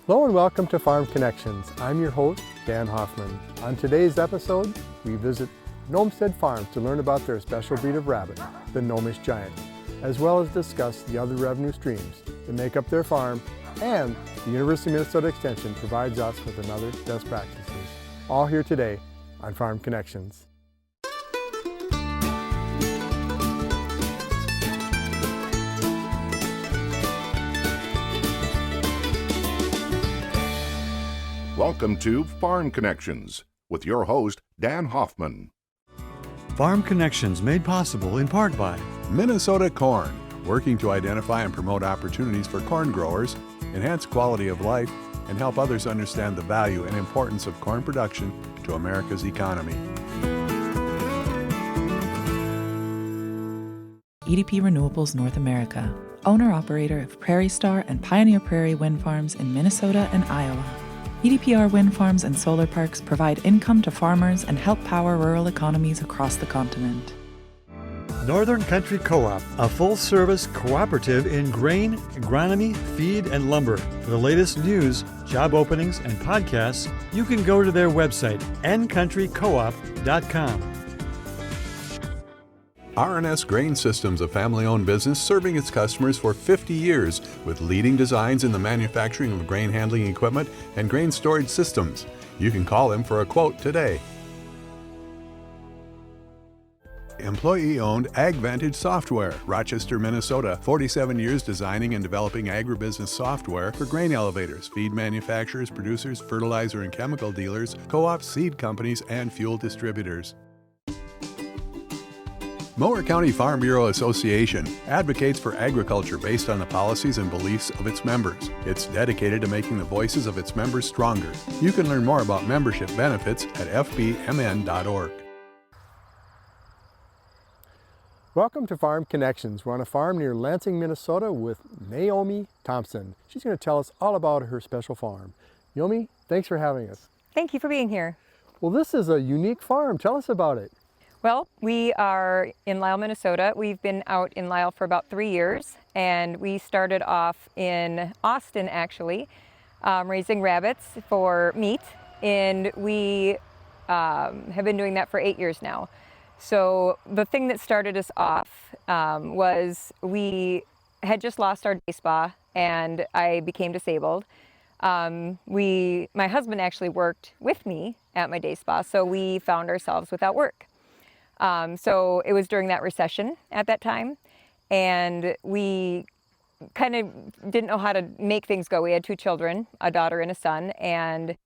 Hello and welcome to Farm Connections. I'm your host, Dan Hoffman. On today's episode, we visit Gnomestead Farms to learn about their special breed of rabbit, the Gnomish Giant, as well as discuss the other revenue streams that make up their farm, and the University of Minnesota Extension provides us with another best practices. All here today on Farm Connections. Welcome to Farm Connections with your host, Dan Hoffman. Farm Connections made possible in part by Minnesota Corn, working to identify and promote opportunities for corn growers, enhance quality of life, and help others understand the value and importance of corn production to America's economy. EDP Renewables North America, owner-operator of Prairie Star and Pioneer Prairie Wind Farms in Minnesota and Iowa. EDPR wind farms and solar parks provide income to farmers and help power rural economies across the continent. Northern Country Co-op, a full-service cooperative in grain, agronomy, feed, and lumber. For the latest news, job openings, and podcasts, you can go to their website, ncountrycoop.com. R&S Grain Systems, a family-owned business serving its customers for 50 years with leading designs in the manufacturing of grain handling equipment and grain storage systems. You can call them for a quote today. Employee-owned AgVantage Software, Rochester, Minnesota. 47 years designing and developing agribusiness software for grain elevators, feed manufacturers, producers, fertilizer and chemical dealers, co-ops, seed companies, and fuel distributors. Mower County Farm Bureau Association advocates for agriculture based on the policies and beliefs of its members. It's dedicated to making the voices of its members stronger. You can learn more about membership benefits at fbmn.org. Welcome to Farm Connections. We're on a farm near Lansing, Minnesota with Naomi Thompson. She's going to tell us all about her special farm. Naomi, thanks for having us. Thank you for being here. Well, this is a unique farm. Tell us about it. Well, we are in Lisle, Minnesota. We've been out in Lisle for about 3 years, and we started off in Austin, actually, raising rabbits for meat, and we have been doing that for 8 years now. So the thing that started us off was we had just lost our day spa, and I became disabled. My husband actually worked with me at my day spa, so we found ourselves without work. So it was during that recession at that time, and we kind of didn't know how to make things go. We had 2 children, a daughter and a son, and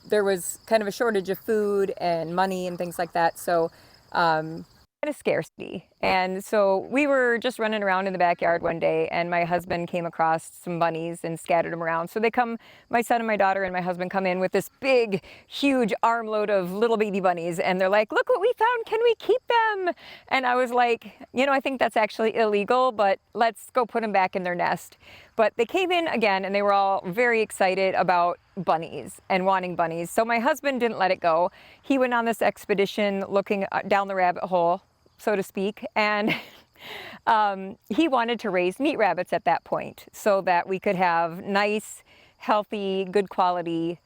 there was kind of a shortage of food and money and things like that. So kind of scarcity. And so we were just running around in the backyard one day, and my husband came across some bunnies and scattered them around. So my son and my daughter and my husband come in with this big, huge armload of little baby bunnies, and they're like, "Look what we found, can we keep them?" And I was like, I think that's actually illegal, but let's go put them back in their nest. But they came in again, and they were all very excited about bunnies and wanting bunnies. So my husband didn't let it go. He went on this expedition looking down the rabbit hole, so to speak, and he wanted to raise meat rabbits at that point so that we could have nice, healthy, good quality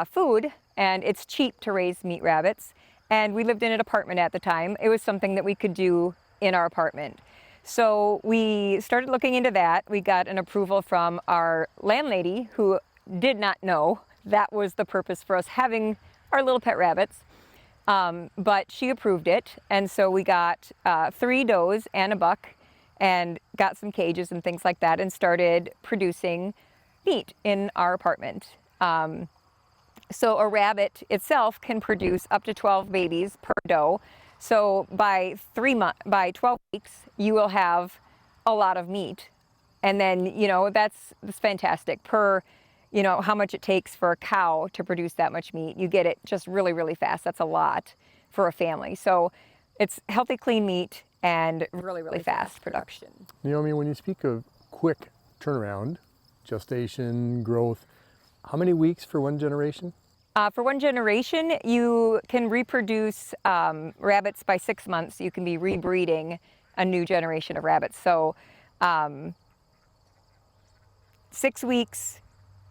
food, and it's cheap to raise meat rabbits. And we lived in an apartment at the time. It was something that we could do in our apartment. So we started looking into that. We got an approval from our landlady, who did not know that was the purpose for us having our little pet rabbits. But she approved it, and so we got 3 does and a buck, and got some cages and things like that, and started producing meat in our apartment. So a rabbit itself can produce up to 12 babies per doe. So by 12 weeks, you will have a lot of meat, and then that's fantastic. Per how much it takes for a cow to produce that much meat, you get it just really, really fast. That's a lot for a family. So it's healthy, clean meat and really, really fast production. Naomi, when you speak of quick turnaround, gestation, growth, how many weeks for one generation? For one generation, you can reproduce rabbits by 6 months. You can be rebreeding a new generation of rabbits. So 6 weeks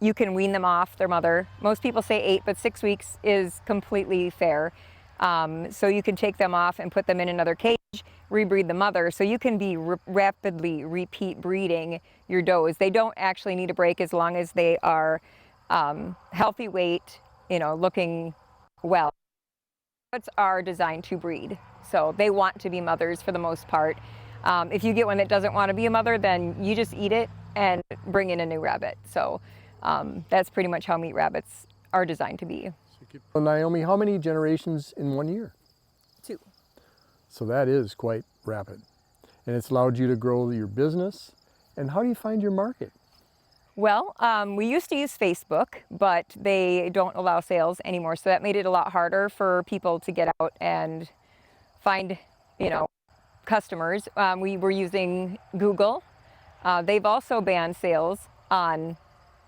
you can wean them off their mother. Most people say 8, but 6 weeks is completely fair. So you can take them off and put them in another cage, rebreed the mother. So you can be rapidly repeat breeding your does. They don't actually need a break as long as they are healthy weight, looking well. Rabbits are designed to breed, so they want to be mothers for the most part. If you get one that doesn't want to be a mother, then you just eat it and bring in a new rabbit. So that's pretty much how meat rabbits are designed to be. Well, Naomi, how many generations in 1 year? 2. So that is quite rapid. And it's allowed you to grow your business. And how do you find your market? Well, we used to use Facebook, but they don't allow sales anymore. So that made it a lot harder for people to get out and find, customers. We were using Google. They've also banned sales on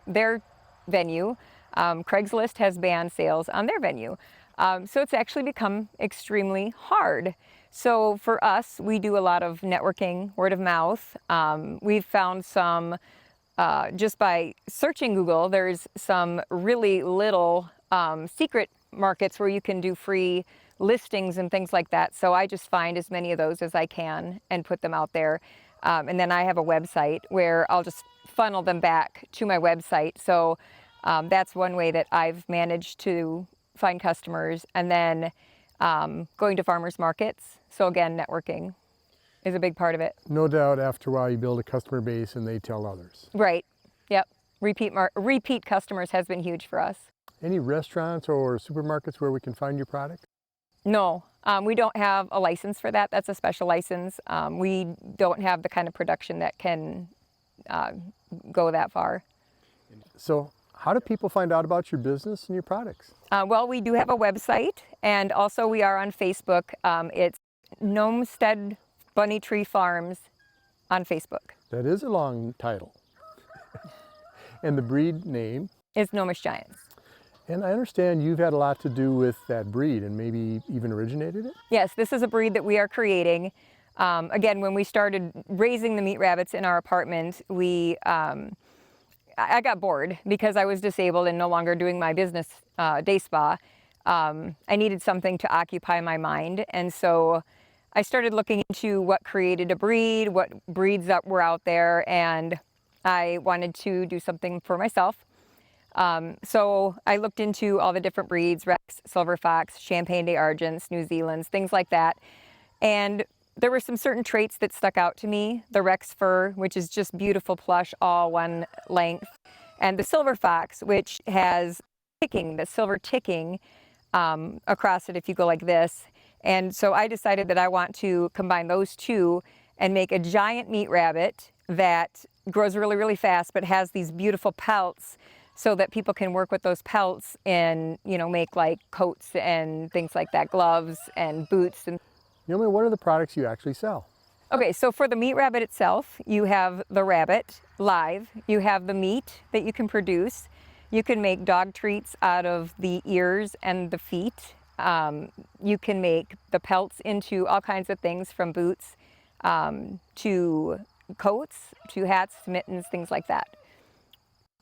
their venue. Craigslist has banned sales on their venue. So it's actually become extremely hard. So for us, we do a lot of networking, word of mouth. We've found some, just by searching Google, there's some really little secret markets where you can do free listings and things like that. So I just find as many of those as I can and put them out there. And then I have a website where I'll just funnel them back to my website. So that's one way that I've managed to find customers. And then going to farmers markets. So again, networking is a big part of it. No doubt after a while you build a customer base and they tell others. Right. Yep. Repeat customers has been huge for us. Any restaurants or supermarkets where we can find your product? No, we don't have a license for that. That's a special license. We don't have the kind of production that can go that far. So how do people find out about your business and your products? Well, we do have a website, and also we are on Facebook. It's Gnomestead Bunny Tree Farms on Facebook. That is a long title. And the breed name? Is Gnomish Giants. And I understand you've had a lot to do with that breed and maybe even originated it? Yes, this is a breed that we are creating. Again, when we started raising the meat rabbits in our apartment, I got bored because I was disabled and no longer doing my business day spa. I needed something to occupy my mind. And so I started looking into what created a breed, what breeds that were out there, and I wanted to do something for myself. So I looked into all the different breeds, Rex, Silver Fox, Champagne des Argents, New Zealands, things like that. And there were some certain traits that stuck out to me. The Rex fur, which is just beautiful plush, all one length. And the Silver Fox, which has ticking, the silver ticking across it if you go like this. And so I decided that I want to combine those two and make a giant meat rabbit that grows really, really fast, but has these beautiful pelts so that people can work with those pelts and, make like coats and things like that, gloves and boots. And Naomi, what are the products you actually sell? okay, so for the meat rabbit itself, you have the rabbit live, you have the meat that you can produce. You can make dog treats out of the ears and the feet. You can make the pelts into all kinds of things, from boots to coats, to hats, mittens, things like that.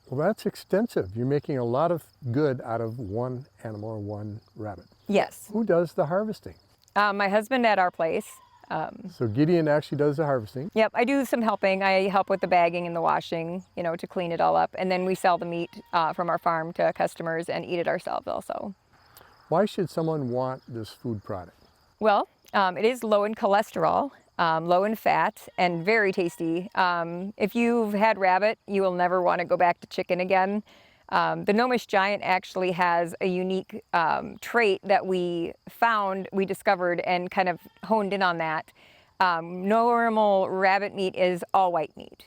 Well, that's extensive. You're making a lot of good out of one animal or one rabbit. Yes. Who does the harvesting? My husband at our place. So Gideon actually does the harvesting. Yep, I do some helping. I help with the bagging and the washing, to clean it all up. And then we sell the meat from our farm to customers and eat it ourselves also. Why should someone want this food product? Well, it is low in cholesterol, low in fat, and very tasty. If you've had rabbit, you will never want to go back to chicken again. The Gnomish Giant actually has a unique trait that we discovered and kind of honed in on that. Normal rabbit meat is all white meat.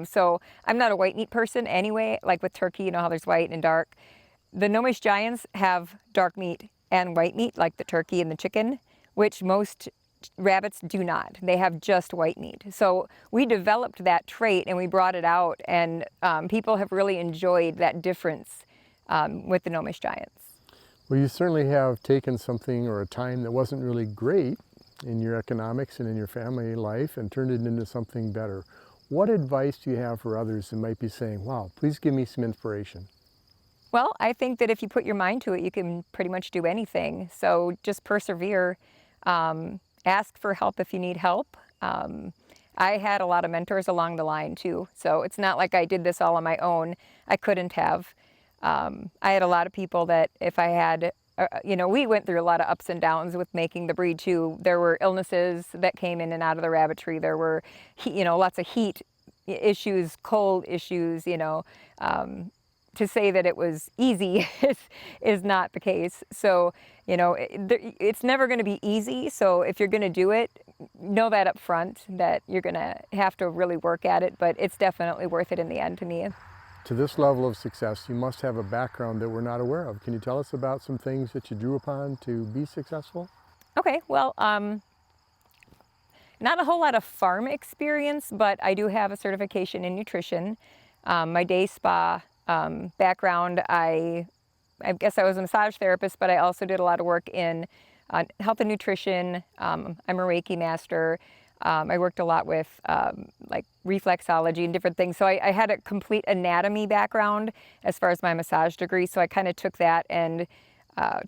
So I'm not a white meat person anyway, like with turkey, you know how there's white and dark. The Gnomish Giants have dark meat and white meat, like the turkey and the chicken, which most rabbits do not. They have just white meat. So we developed that trait and we brought it out, and people have really enjoyed that difference with the Gnomish Giants. Well, you certainly have taken something or a time that wasn't really great in your economics and in your family life and turned it into something better. What advice do you have for others who might be saying, wow, please give me some inspiration? Well, I think that if you put your mind to it, you can pretty much do anything. So just persevere. Ask for help if you need help. I had a lot of mentors along the line too. So it's not like I did this all on my own. I couldn't have. I had a lot of people that if I had, we went through a lot of ups and downs with making the breed too. There were illnesses that came in and out of the rabbitry. There were, lots of heat issues, cold issues, to say that it was easy is not the case. So, it's never going to be easy. So if you're going to do it, know that up front, that you're going to have to really work at it, but it's definitely worth it in the end to me. To this level of success, you must have a background that we're not aware of. Can you tell us about some things that you drew upon to be successful? Okay, well, not a whole lot of farm experience, but I do have a certification in nutrition. My day spa background, I guess I was a massage therapist, but I also did a lot of work in health and nutrition. I'm a Reiki master. I worked a lot with like reflexology and different things. So I had a complete anatomy background as far as my massage degree. So I kind of took that and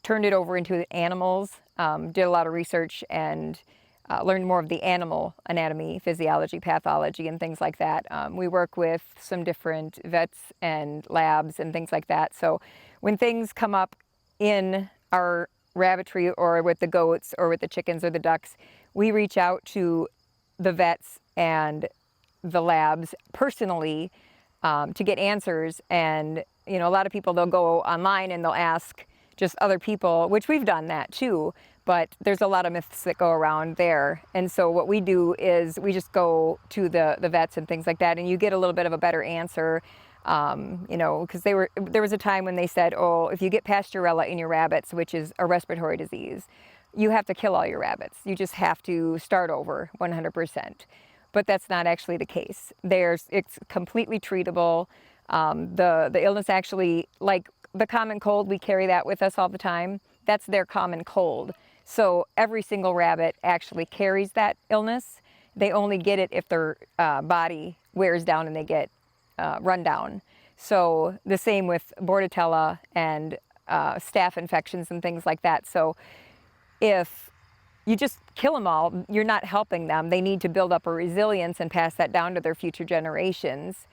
turned it over into animals, did a lot of research and learned more of the animal anatomy, physiology, pathology, and things like that. We work with some different vets and labs and things like that. So when things come up in our rabbitry or with the goats or with the chickens or the ducks, we reach out to the vets and the labs personally to get answers. And, a lot of people, they'll go online and they'll ask just other people, which we've done that too, but there's a lot of myths that go around there. And so what we do is we just go to the vets and things like that, and you get a little bit of a better answer, because there was a time when they said, oh, if you get Pasteurella in your rabbits, which is a respiratory disease, you have to kill all your rabbits. You just have to start over 100%. But that's not actually the case. It's completely treatable. The illness actually, like the common cold, we carry that with us all the time. That's their common cold. So every single rabbit actually carries that illness. They only get it if their body wears down and they get run down. So the same with Bordetella and staph infections and things like that. So if you just kill them all, you're not helping them. They need to build up a resilience and pass that down to their future generations,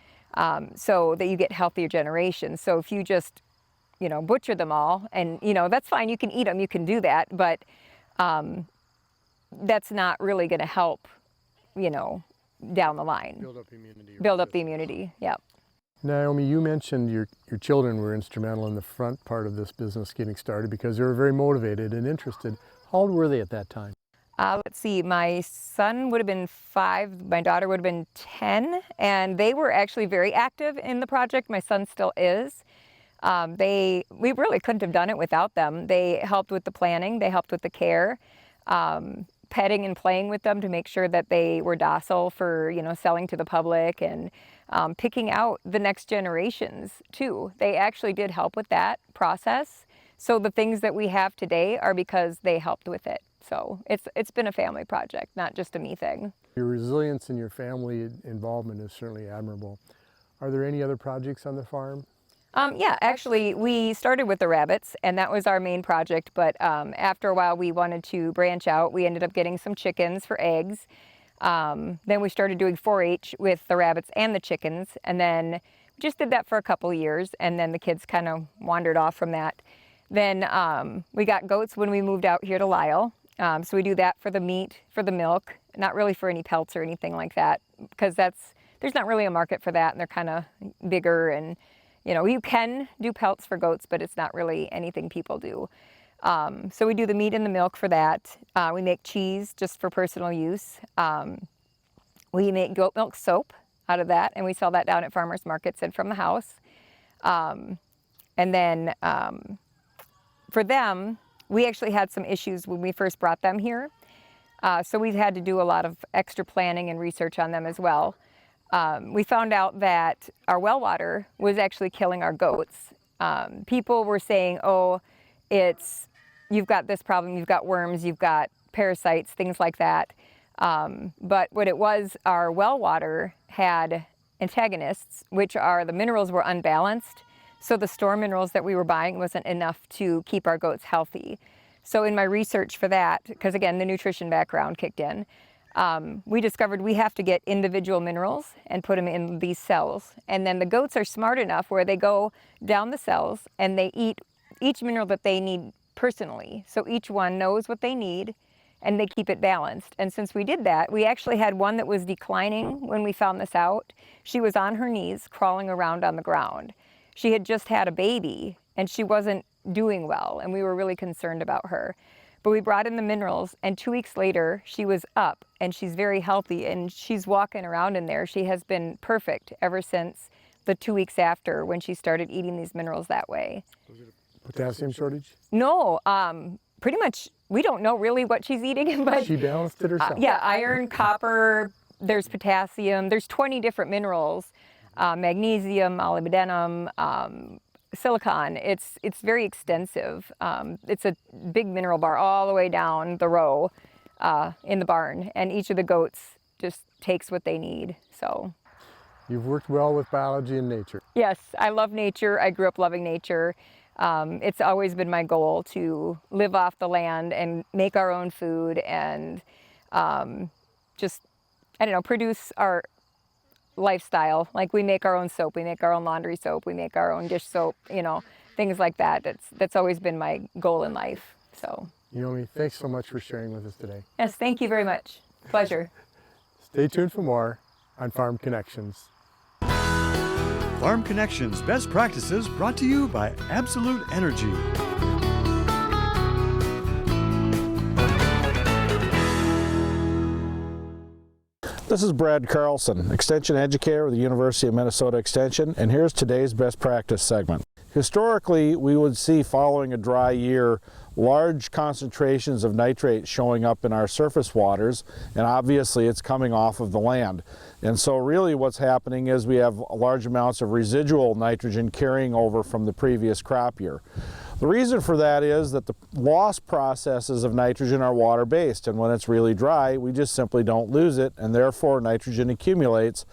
so that you get healthier generations. So if you just, butcher them all, and, that's fine, you can eat them, you can do that, but that's not really going to help, down the line. Build up immunity. Build up the immunity, yep. Naomi, you mentioned your children were instrumental in the front part of this business getting started because they were very motivated and interested. How old were they at that time? Let's see, my son would have been 5, my daughter would have been 10, and they were actually very active in the project. My son still is. We really couldn't have done it without them. They helped with the planning, they helped with the care, petting and playing with them to make sure that they were docile for, selling to the public, and picking out the next generations too. They actually did help with that process. So the things that we have today are because they helped with it. So it's been a family project, not just a me thing. Your resilience and your family involvement is certainly admirable. Are there any other projects on the farm? Yeah, actually, we started with the rabbits, and that was our main project. But after a while, we wanted to branch out. We ended up getting some chickens for eggs. Then we started doing 4-H with the rabbits and the chickens. And then we just did that for a couple of years, and then the kids kind of wandered off from that. Then we got goats when we moved out here to Lisle. So we do that for the meat, for the milk, not really for any pelts or anything like that, because there's not really a market for that, and they're kind of bigger, and you can do pelts for goats, but it's not really anything people do. So we do the meat and the milk for that. We make cheese just for personal use. We make goat milk soap out of that, and we sell that down at farmers markets and from the house. And then for them, we actually had some issues when we first brought them here. So we've had to do a lot of extra planning and research on them as well. We found out that our well water was actually killing our goats. People were saying, oh, you've got this problem, you've got worms, you've got parasites, things like that. But what it was, our well water had antagonists, which are the minerals were unbalanced. So the store minerals that we were buying wasn't enough to keep our goats healthy. So in my research for that, because again, the nutrition background kicked in, we discovered we have to get individual minerals and put them in these cells. And then the goats are smart enough where they go down the cells and they eat each mineral that they need personally. So each one knows what they need and they keep it balanced. And since we did that, we actually had one that was declining when we found this out. She was on her knees crawling around on the ground. She had just had a baby and she wasn't doing well and we were really concerned about her. But we brought in the minerals and 2 weeks later she was up and she's very healthy and she's walking around in there. She has been perfect ever since the 2 weeks after when she started eating these minerals that way. Potassium shortage? No, pretty much we don't know really what she's eating, but She balanced it herself. yeah, iron, copper, there's potassium, there's 20 different minerals, magnesium, molybdenum, silicon. It's very extensive. It's a big mineral bar all the way down the row in the barn, and each of the goats just takes what they need. So You've worked well with biology and nature. yes, I love nature. I grew up loving nature. It's always been my goal to live off the land and make our own food and just, I don't know, produce our lifestyle. Like we make our own soap, we make our own laundry soap, we make our own dish soap, you know, things like that. That's always been my goal in life. So Naomi, thanks so much for sharing with us today. yes, thank you very much. Pleasure. Stay tuned for more on Farm Connections. Farm Connections Best Practices brought to you by Absolute Energy. This is Brad Carlson, Extension Educator with the University of Minnesota Extension, and here's today's Best Practice segment. Historically, we would see following a dry year large concentrations of nitrate showing up in our surface waters, and obviously it's coming off of the land. And so really what's happening is we have large amounts of residual nitrogen carrying over from the previous crop year. The reason for that is that the loss processes of nitrogen are water-based, and when it's really dry, we just simply don't lose it, and therefore nitrogen accumulates,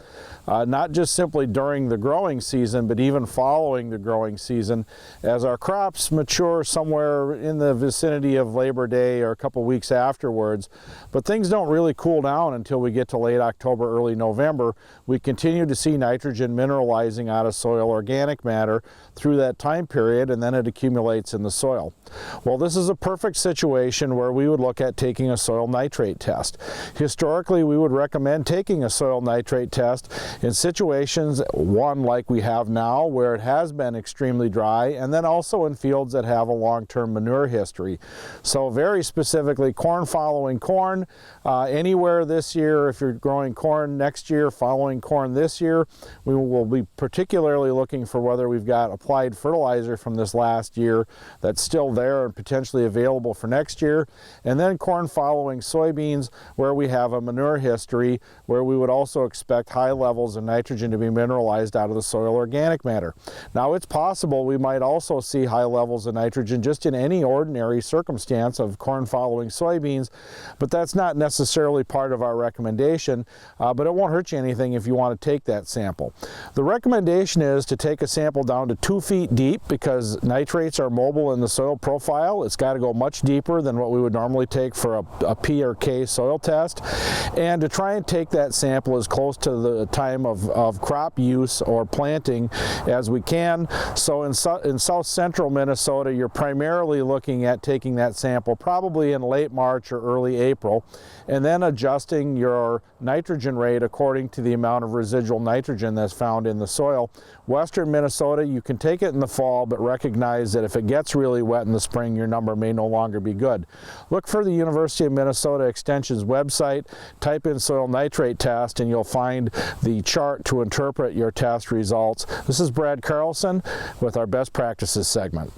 not just simply during the growing season, but even following the growing season. As our crops mature somewhere in the vicinity of Labor Day or a couple weeks afterwards, but things don't really cool down until we get to late October, early November. We continue to see nitrogen mineralizing out of soil organic matter through that time period, and then it accumulates in the soil. Well, this is a perfect situation where we would look at taking a soil nitrate test. Historically, we would recommend taking a soil nitrate test in situations, one like we have now, where it has been extremely dry, and then also in fields that have a long-term manure history. So very specifically, corn following corn, anywhere this year, if you're growing corn next year, following corn this year, we will be particularly looking for whether we've got applied fertilizer from this last year that's still there and potentially available for next year. And then corn following soybeans, where we have a manure history, where we would also expect high levels of nitrogen to be mineralized out of the soil organic matter. Now, it's possible we might also see high levels of nitrogen just in any ordinary circumstance of corn following soybeans, but that's not necessarily part of our recommendation, but it won't hurt you anything if you want to take that sample. The recommendation is to take a sample down to 2 feet deep, because nitrates are mobile in the soil profile. It's got to go much deeper than what we would normally take for a P or K soil test, and to try and take that sample as close to the time of crop use or planting as we can. So in south central Minnesota, you're primarily looking at taking that sample probably in late March or early April, and then adjusting your nitrogen rate according to the amount of residual nitrogen that's found in the soil. Western Minnesota, you can take it in the fall, but recognize that if it gets really wet in the spring, your number may no longer be good. Look for the University of Minnesota Extension's website, type in soil nitrate test, and you'll find the chart to interpret your test results. This is Brad Carlson with our Best Practices segment.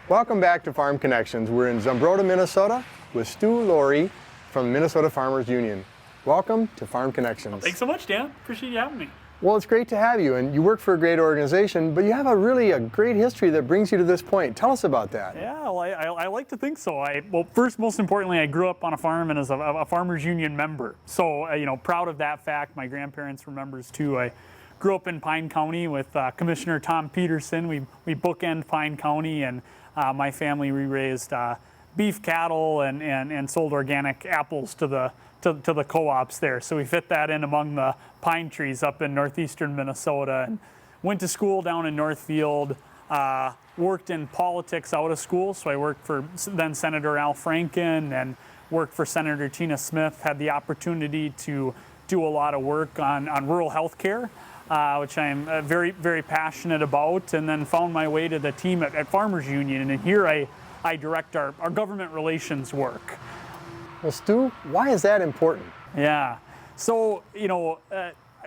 Welcome back to Farm Connections. We're in Zumbrota, Minnesota with Stu Lourey from Minnesota Farmers Union. Welcome to Farm Connections. Thanks so much, Dan. Appreciate you having me. Well, it's great to have you, and you work for a great organization, but you have a great history that brings you to this point. Tell us about that. Yeah, well, I like to think so. Well, first, most importantly, I grew up on a farm and as a farmers union member. So, proud of that fact. My grandparents were members too. I grew up in Pine County with Commissioner Tom Peterson. We bookend Pine County, and my family, we raised beef cattle and sold organic apples to the co-ops there. So we fit that in among the pine trees up in northeastern Minnesota, and went to school down in Northfield, worked in politics out of school. So I worked for then Senator Al Franken and worked for Senator Tina Smith, had the opportunity to do a lot of work on rural health care, which I'm very, very passionate about, and then found my way to the team at Farmers Union, and here I direct our government relations work. Well, Stu, why is that important? Yeah. So,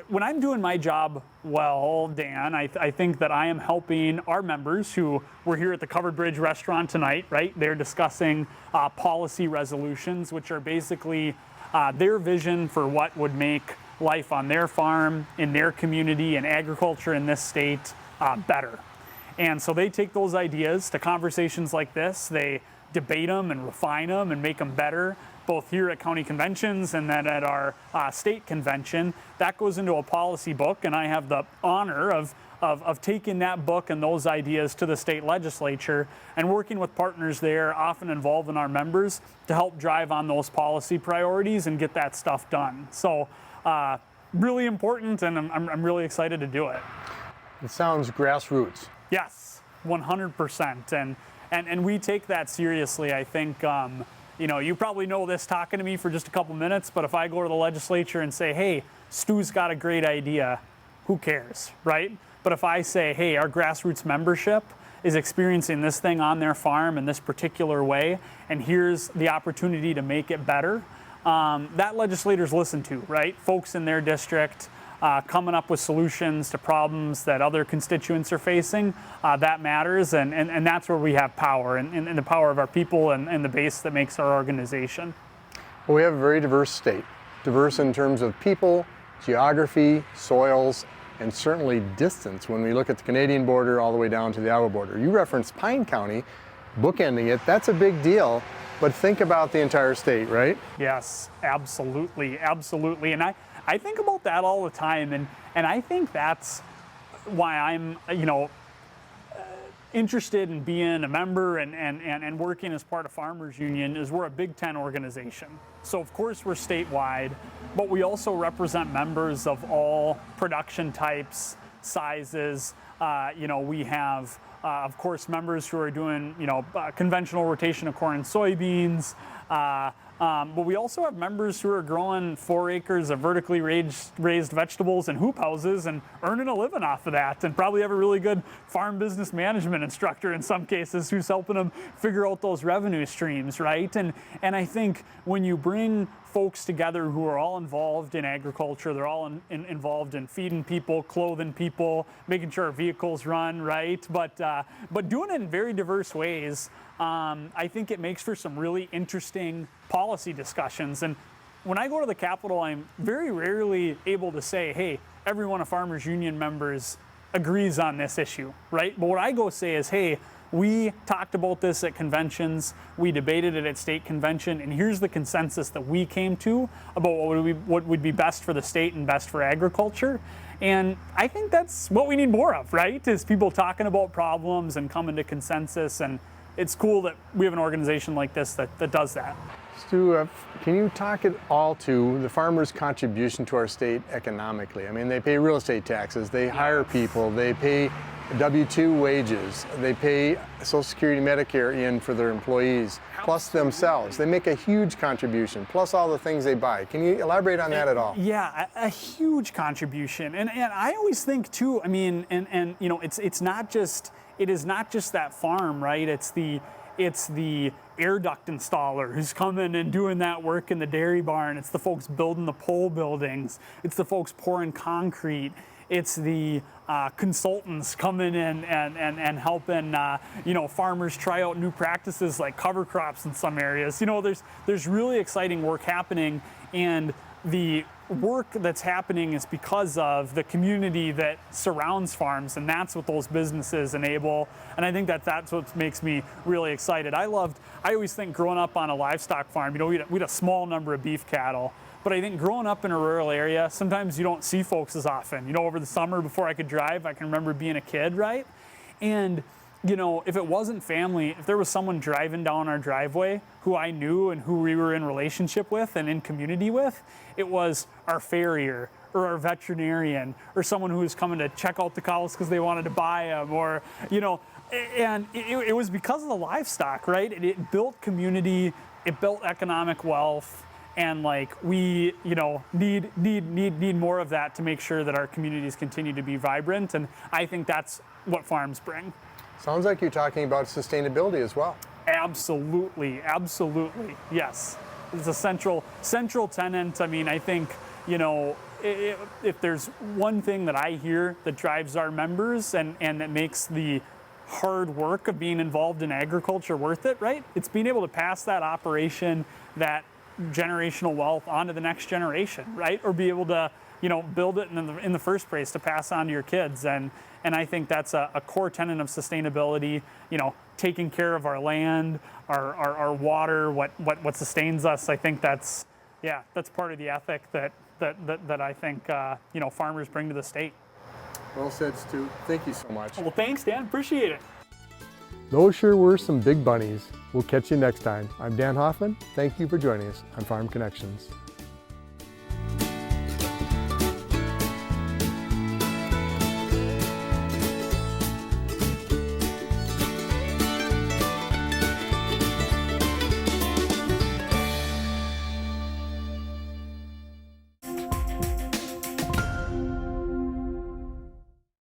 when I'm doing my job well, Dan, I think that I am helping our members who were here at the Covered Bridge restaurant tonight, right? They're discussing policy resolutions, which are basically their vision for what would make life on their farm, in their community, and agriculture in this state better. And so they take those ideas to conversations like this. They debate them and refine them and make them better, both here at county conventions and then at our state convention. That goes into a policy book, and I have the honor of taking that book and those ideas to the state legislature and working with partners there, often involving our members, to help drive on those policy priorities and get that stuff done. So really important, and I'm really excited to do it. It sounds grassroots. Yes, 100%. And we take that seriously. I think, you probably know this talking to me for just a couple minutes, but if I go to the legislature and say, hey, Stu's got a great idea, who cares, right? But if I say, hey, our grassroots membership is experiencing this thing on their farm in this particular way, and here's the opportunity to make it better, that legislators listen to, right? Folks in their district, coming up with solutions to problems that other constituents are facing, that matters, and that's where we have power, and the power of our people and the base that makes our organization. Well, we have a very diverse state, diverse in terms of people, geography, soils, and certainly distance when we look at the Canadian border all the way down to the Iowa border. You referenced Pine County, bookending it, that's a big deal, but think about the entire state, right? Yes, absolutely, absolutely. And I think about that all the time, and I think that's why I'm, interested in being a member and working as part of Farmers Union. Is we're a Big Ten organization. So of course we're statewide, but we also represent members of all production types, sizes. We have, of course, members who are doing, conventional rotation of corn and soybeans. But we also have members who are growing 4 acres of vertically raised vegetables and hoop houses and earning a living off of that, and probably have a really good farm business management instructor in some cases who's helping them figure out those revenue streams, right? And I think when you bring folks together who are all involved in agriculture, they're all involved in feeding people, clothing people, making sure our vehicles run, right? But doing it in very diverse ways, I think it makes for some really interesting policy discussions. And when I go to the Capitol, I'm very rarely able to say, hey, every one of Farmers Union members agrees on this issue, right? But what I go say is, hey, we talked about this at conventions, we debated it at state convention, and here's the consensus that we came to about what would be best for the state and best for agriculture. And I think that's what we need more of, right? Is people talking about problems and coming to consensus, and it's cool that we have an organization like this that does that. Stu, can you talk it all to the farmers' contribution to our state economically? I mean, they pay real estate taxes, they hire people, they pay W-2 wages, they pay Social Security, Medicare in for their employees, plus themselves. They make a huge contribution, plus all the things they buy. Can you elaborate on that at all? Yeah, a huge contribution. And I always think too, I mean, and it's not just, it is not just that farm, right? It's the air duct installer who's coming and doing that work in the dairy barn. It's the folks building the pole buildings. It's the folks pouring concrete. It's the consultants coming in and helping farmers try out new practices like cover crops in some areas. There's really exciting work happening, and the work that's happening is because of the community that surrounds farms, and that's what those businesses enable. And I think that's what makes me really excited. I always think growing up on a livestock farm, we had a small number of beef cattle, but I think growing up in a rural area, sometimes you don't see folks as often. Over the summer before I could drive, I can remember being a kid, right? And if it wasn't family, if there was someone driving down our driveway who I knew and who we were in relationship with and in community with, it was our farrier or our veterinarian or someone who was coming to check out the cows because they wanted to buy them, or, and it was because of the livestock, right? It built community, it built economic wealth, and we, need more of that to make sure that our communities continue to be vibrant. And I think that's what farms bring. Sounds like you're talking about sustainability as well. Absolutely, yes. It's a central tenet. I mean, I think, if there's one thing that I hear that drives our members and that makes the hard work of being involved in agriculture worth it, right? It's being able to pass that operation, that generational wealth onto the next generation, right? Or be able to, build it in the first place to pass on to your kids. And I think that's a core tenet of sustainability, taking care of our land, our water, what sustains us. I think that's part of the ethic that I think, farmers bring to the state. Well said, Stu. Thank you so much. Well, thanks, Dan. Appreciate it. Those sure were some big bunnies. We'll catch you next time. I'm Dan Hoffman. Thank you for joining us on Farm Connections.